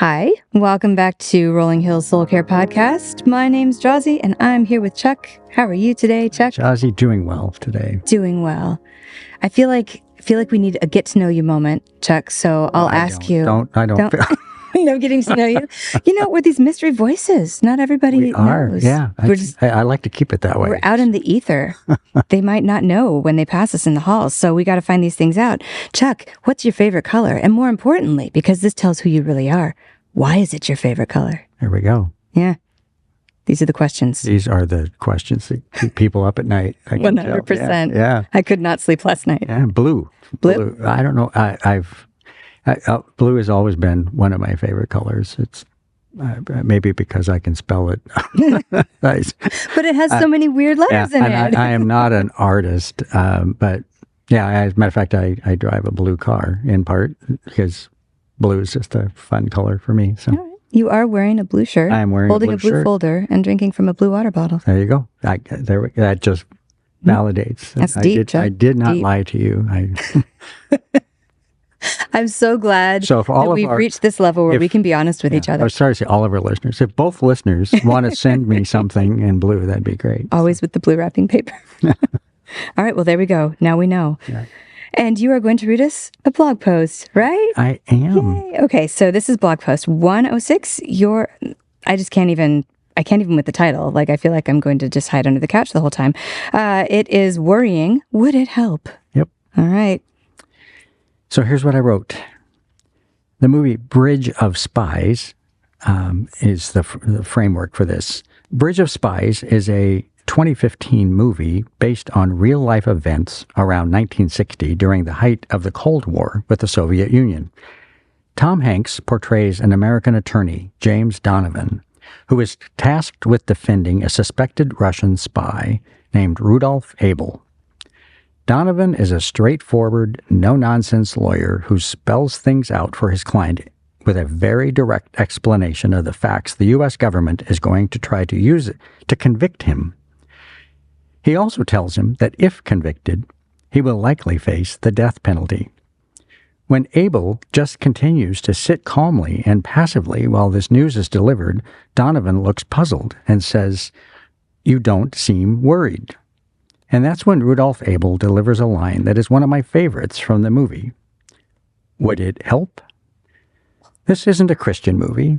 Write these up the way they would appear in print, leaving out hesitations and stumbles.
Hi, welcome back to Rolling Hills Soul Care Podcast. My name's Jazzy, and I'm here with Chuck. How are you today, Chuck? Jazzy, doing well today. Doing well. I feel like we need a get to know you moment, Chuck. So I'll ask you. I don't. No getting to know you. We're these mystery voices. Not everybody knows. Yeah. I like to keep it that way. We're out in the ether. They might not know when they pass us in the halls, so we got to find these things out. Chuck, what's your favorite color? And more importantly, because this tells who you really are, why is it your favorite color? There we go. Yeah. These are the questions. These are the questions that keep people up at night. 100%. Yeah. I could not sleep last night. Yeah. Blue. I don't know. Blue has always been one of my favorite colors. It's maybe because I can spell it. Nice. But it has so many weird letters in it. I am not an artist, but yeah, as a matter of fact, I drive a blue car in part because blue is just a fun color for me. So you are wearing a blue shirt. I am wearing holding a blue shirt. folder and drinking from a blue water bottle. There you go. That just validates. That's deep, Chuck. I did not lie to you. I'm so glad that we've reached this level where we can be honest with each other. I was sorry to say all of our listeners. If both listeners want to send me something in blue, that'd be great. Always with the blue wrapping paper. All right, well, there we go. Now we know. Yeah. And you are going to read us a blog post, right? I am. Yay. Okay, so this is blog post 106. I can't even with the title. Like, I feel like I'm going to just hide under the couch the whole time. It is Worrying. Would it help? Yep. All right. So here's what I wrote. The movie Bridge of Spies is the framework for this. Bridge of Spies is a 2015 movie based on real-life events around 1960 during the height of the Cold War with the Soviet Union. Tom Hanks portrays an American attorney, James Donovan, who is tasked with defending a suspected Russian spy named Rudolph Abel. Donovan is a straightforward, no-nonsense lawyer who spells things out for his client with a very direct explanation of the facts the U.S. government is going to try to use it to convict him. He also tells him that if convicted, he will likely face the death penalty. When Abel just continues to sit calmly and passively while this news is delivered, Donovan looks puzzled and says, "You don't seem worried." And that's when Rudolph Abel delivers a line that is one of my favorites from the movie. Would it help? This isn't a Christian movie.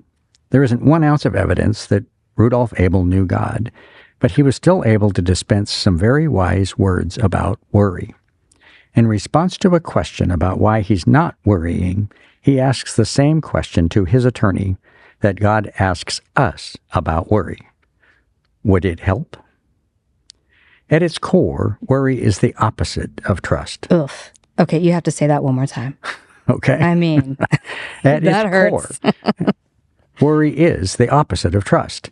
There isn't 1 ounce of evidence that Rudolph Abel knew God, but he was still able to dispense some very wise words about worry. In response to a question about why he's not worrying, he asks the same question to his attorney that God asks us about worry. Would it help? At its core, worry is the opposite of trust. Oof. Okay, you have to say that one more time. Okay. I mean, At that its hurts. core, worry is the opposite of trust.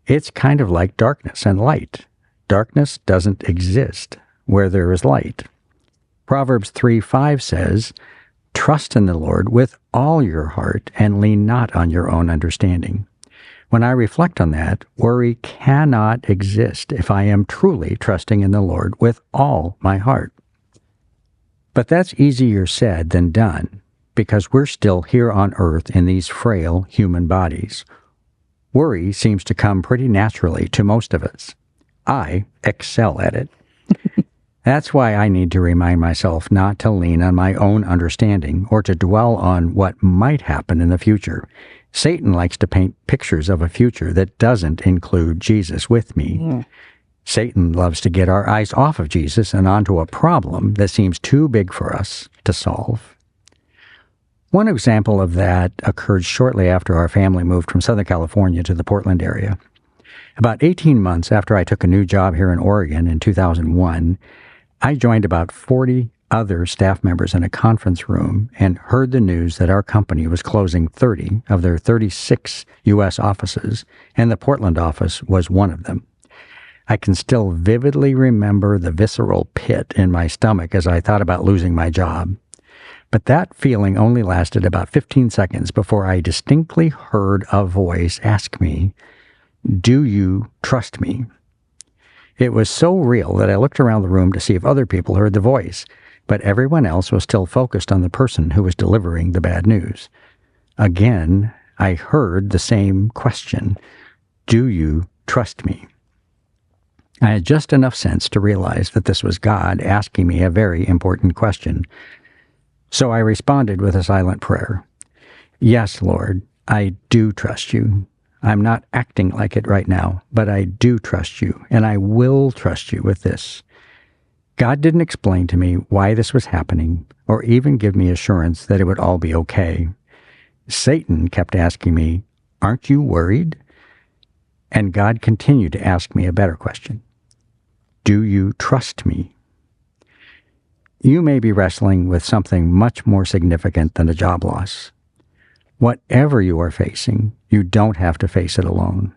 It's kind of like darkness and light. Darkness doesn't exist where there is light. Proverbs 3:5 says, "Trust in the Lord with all your heart and lean not on your own understanding." When I reflect on that, worry cannot exist if I am truly trusting in the Lord with all my heart. But that's easier said than done, because we're still here on earth in these frail human bodies. Worry seems to come pretty naturally to most of us. I excel at it. That's why I need to remind myself not to lean on my own understanding or to dwell on what might happen in the future. Satan likes to paint pictures of a future that doesn't include Jesus with me. Mm. Satan loves to get our eyes off of Jesus and onto a problem that seems too big for us to solve. One example of that occurred shortly after our family moved from Southern California to the Portland area. About 18 months after I took a new job here in Oregon in 2001, I joined about 40 other staff members in a conference room and heard the news that our company was closing 30 of their 36 U.S. offices, and the Portland office was one of them. I can still vividly remember the visceral pit in my stomach as I thought about losing my job. But that feeling only lasted about 15 seconds before I distinctly heard a voice ask me, "Do you trust me?" It was so real that I looked around the room to see if other people heard the voice, but everyone else was still focused on the person who was delivering the bad news. Again, I heard the same question, "Do you trust me?" I had just enough sense to realize that this was God asking me a very important question. So I responded with a silent prayer. "Yes, Lord, I do trust you. I'm not acting like it right now, but I do trust you, and I will trust you with this." God didn't explain to me why this was happening, or even give me assurance that it would all be okay. Satan kept asking me, "Aren't you worried?" And God continued to ask me a better question. "Do you trust me?" You may be wrestling with something much more significant than a job loss. Whatever you are facing, you don't have to face it alone.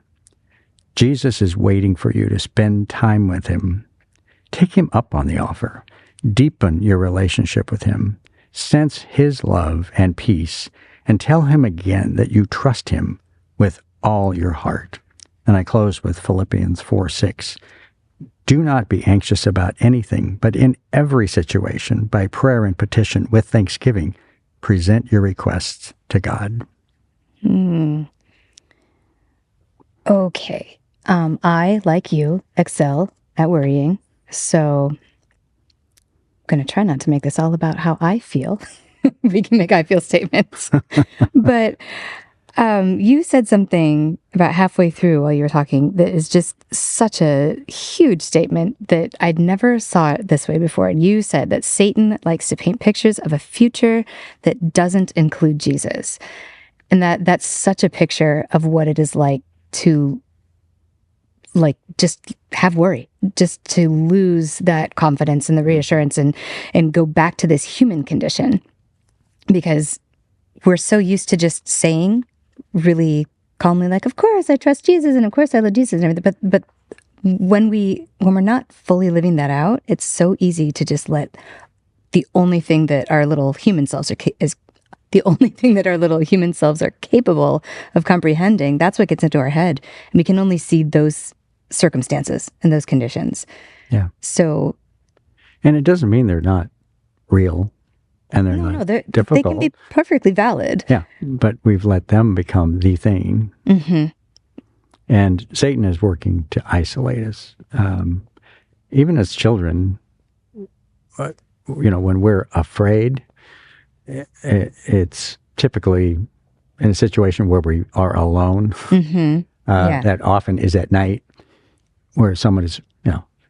Jesus is waiting for you to spend time with him. Take him up on the offer. Deepen your relationship with him. Sense his love and peace, and tell him again that you trust him with all your heart. And I close with Philippians 4:6. "Do not be anxious about anything, but in every situation, by prayer and petition with thanksgiving, present your requests to God." Okay. I, like you, excel at worrying. So I'm going to try not to make this all about how I feel. We can make I feel statements. But you said something about halfway through while you were talking that is just such a huge statement that I'd never saw it this way before. And you said that Satan likes to paint pictures of a future that doesn't include Jesus. And that's such a picture of what it is like to just have worry, just to lose that confidence and the reassurance and go back to this human condition. Because we're so used to just saying really calmly, like, of course I trust Jesus, and of course I love Jesus and everything. But when we're not fully living that out, it's so easy to just let the only thing that our little human selves are capable of comprehending. That's what gets into our head, and we can only see those circumstances and those conditions. Yeah. So, and it doesn't mean they're not real. And they're not difficult. They can be perfectly valid. Yeah, but we've let them become the thing. Mm-hmm. And Satan is working to isolate us. Even as children, when we're afraid, it's typically in a situation where we are alone. Mm-hmm. That often is at night, where someone is,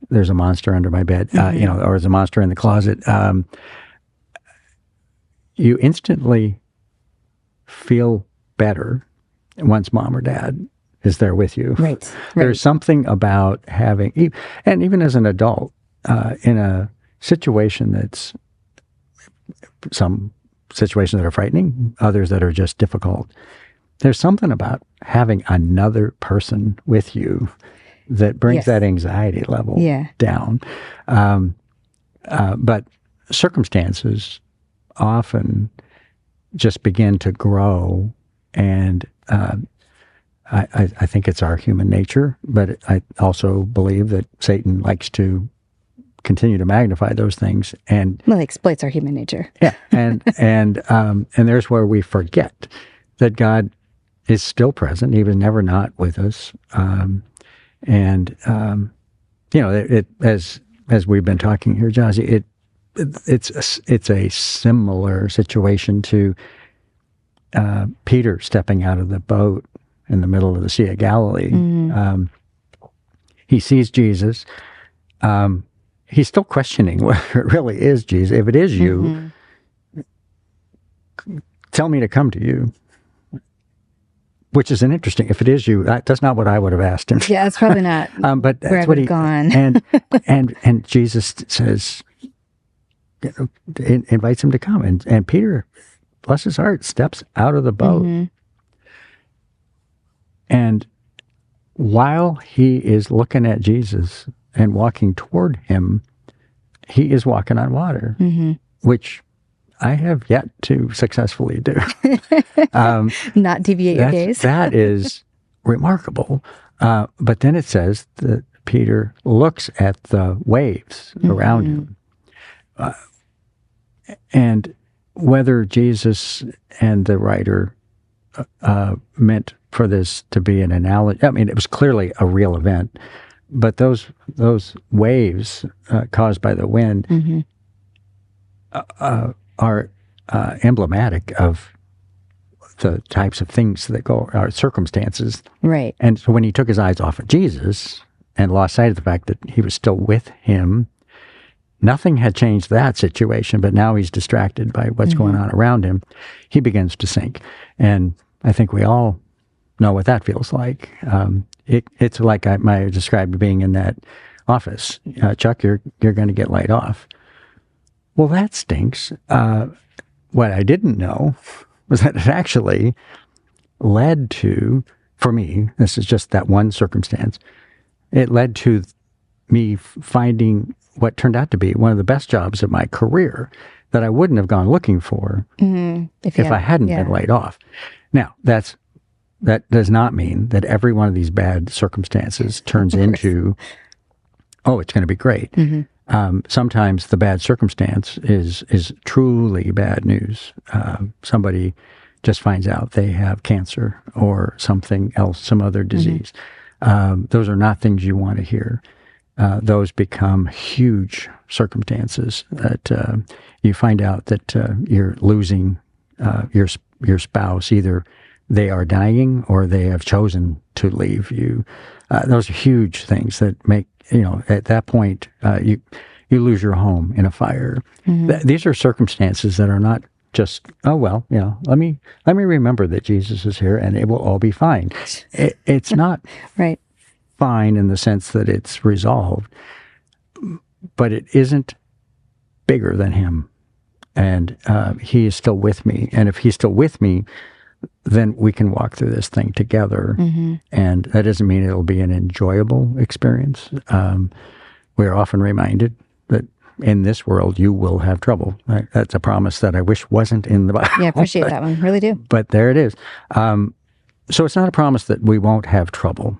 there's a monster under my bed, Mm-hmm. Or there's a monster in the closet. You instantly feel better once mom or dad is there with you. Right. There's something about having, and even as an adult, in a situation that's, some situations that are frightening, others that are just difficult, there's something about having another person with you that brings that anxiety level down. But circumstances often just begin to grow, and I think it's our human nature, but I also believe that Satan likes to continue to magnify those things, and he exploits our human nature. Yeah, and there's where we forget that God is still present. He was never not with us, as we've been talking here, Jazzy, it's a similar situation to Peter stepping out of the boat in the middle of the Sea of Galilee. Mm-hmm. He sees Jesus. He's still questioning whether it really is Jesus. If it is you, tell me to come to you. Which is an interesting. If it is you, that's not what I would have asked him. Yeah, it's probably not. But that's where I what would have gone. and Jesus says, invites him to come, and Peter, bless his heart, steps out of the boat, and while he is looking at Jesus and walking toward him, he is walking on water, which I have yet to successfully do. Not deviate your gaze. That is remarkable. But then it says that Peter looks at the waves around him. And whether Jesus and the writer meant for this to be an analogy. I mean, it was clearly a real event, but those waves caused by the wind are emblematic of the types of things that are circumstances. Right. And so when he took his eyes off of Jesus and lost sight of the fact that he was still with him, nothing had changed that situation, but now he's distracted by what's going on around him. He begins to sink. And I think we all know what that feels like. It's like I described being in that office. Chuck, you're going to get laid off. Well, that stinks. What I didn't know was that it actually led to, for me, this is just that one circumstance, it led to me finding what turned out to be one of the best jobs of my career that I wouldn't have gone looking for if I hadn't been laid off. Now, that does not mean that every one of these bad circumstances turns into, oh, it's going to be great. Sometimes the bad circumstance is truly bad news. Somebody just finds out they have cancer or something else, some other disease. Those are not things you want to hear. Those become huge circumstances that you find out that you're losing your spouse. Either they are dying or they have chosen to leave you. Those are huge things that make, at that point, you lose your home in a fire. These are circumstances that are not just, oh, well, let me remember that Jesus is here and it will all be fine. It's not right. fine in the sense that it's resolved, but it isn't bigger than him. And he is still with me. And if he's still with me, then we can walk through this thing together. And that doesn't mean it'll be an enjoyable experience. We're often reminded that in this world, you will have trouble. Right? That's a promise that I wish wasn't in the Bible. Yeah, I appreciate that one. Really do. But there it is. So it's not a promise that we won't have trouble.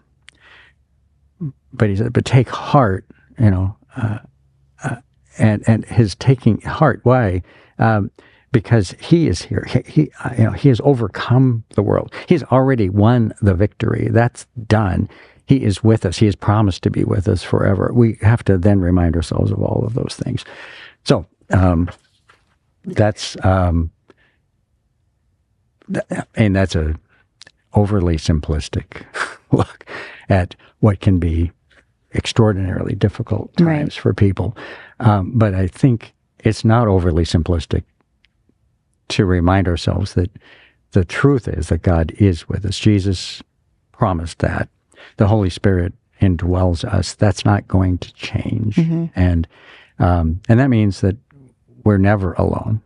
But he said, but take heart, and his taking heart, why? Because he is here. He has overcome the world. He's already won the victory. That's done. He is with us. He has promised to be with us forever. We have to then remind ourselves of all of those things. So that's and that's a overly simplistic look at what can be extraordinarily difficult times for people. But I think it's not overly simplistic to remind ourselves that the truth is that God is with us. Jesus promised that. The Holy Spirit indwells us. That's not going to change. And that means that we're never alone.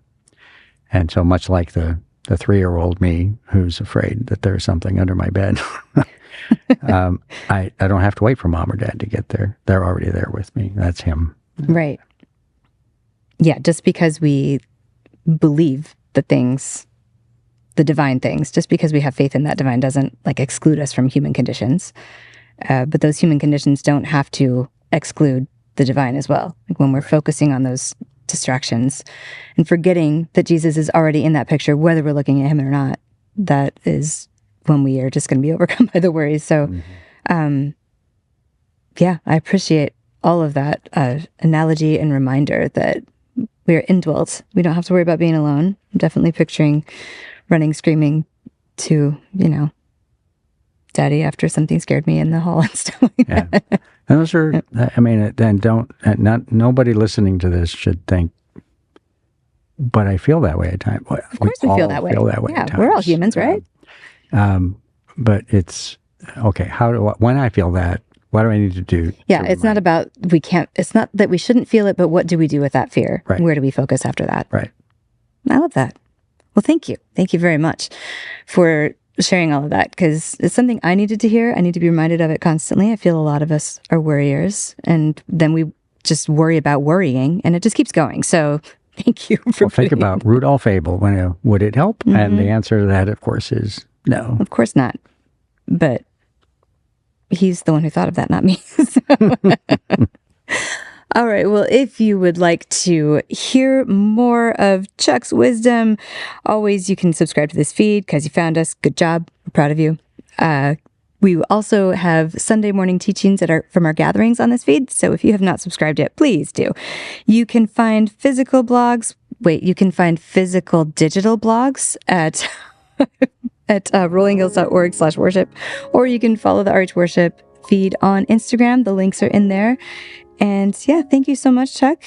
And so much like the 3-year-old me who's afraid that there's something under my bed, I don't have to wait for mom or dad to get there. They're already there with me. That's him. Right. Yeah, just because we believe the things, the divine things, just because we have faith in that divine doesn't exclude us from human conditions. But those human conditions don't have to exclude the divine as well. When we're focusing on those distractions and forgetting that Jesus is already in that picture, whether we're looking at him or not, that is when we are just going to be overcome by the worries. So, yeah, I appreciate all of that analogy and reminder that we are indwelt. We don't have to worry about being alone. I'm definitely picturing running, screaming to, Daddy after something scared me in the hall and stuff like that. And those are, and nobody listening to this should think, but I feel that way at times. Of course we feel that way. Yeah, we're all humans, right? But it's, okay, when I feel that, what do I need to do? Yeah, it's not about, it's not that we shouldn't feel it, but what do we do with that fear? Right. Where do we focus after that? Right. I love that. Well, thank you. Thank you very much for sharing all of that, because it's something I needed to hear. I need to be reminded of it constantly. I feel a lot of us are worriers, and then we just worry about worrying, and it just keeps going. So thank you for think about Rudolf Abel. Would it help? And the answer to that, of course, is no. Of course not. But he's the one who thought of that, not me. All right. Well, if you would like to hear more of Chuck's wisdom, always you can subscribe to this feed because you found us. Good job. We're proud of you. We also have Sunday morning teachings from our gatherings on this feed. So if you have not subscribed yet, please do. You can find physical blogs. You can find physical digital blogs at rollinghills.org/worship, or you can follow the RH Worship feed on Instagram. The links are in there. And yeah, thank you so much, Chuck.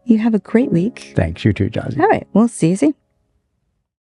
You have a great week. Thanks. You too, Jazzy. All right. We'll see you soon.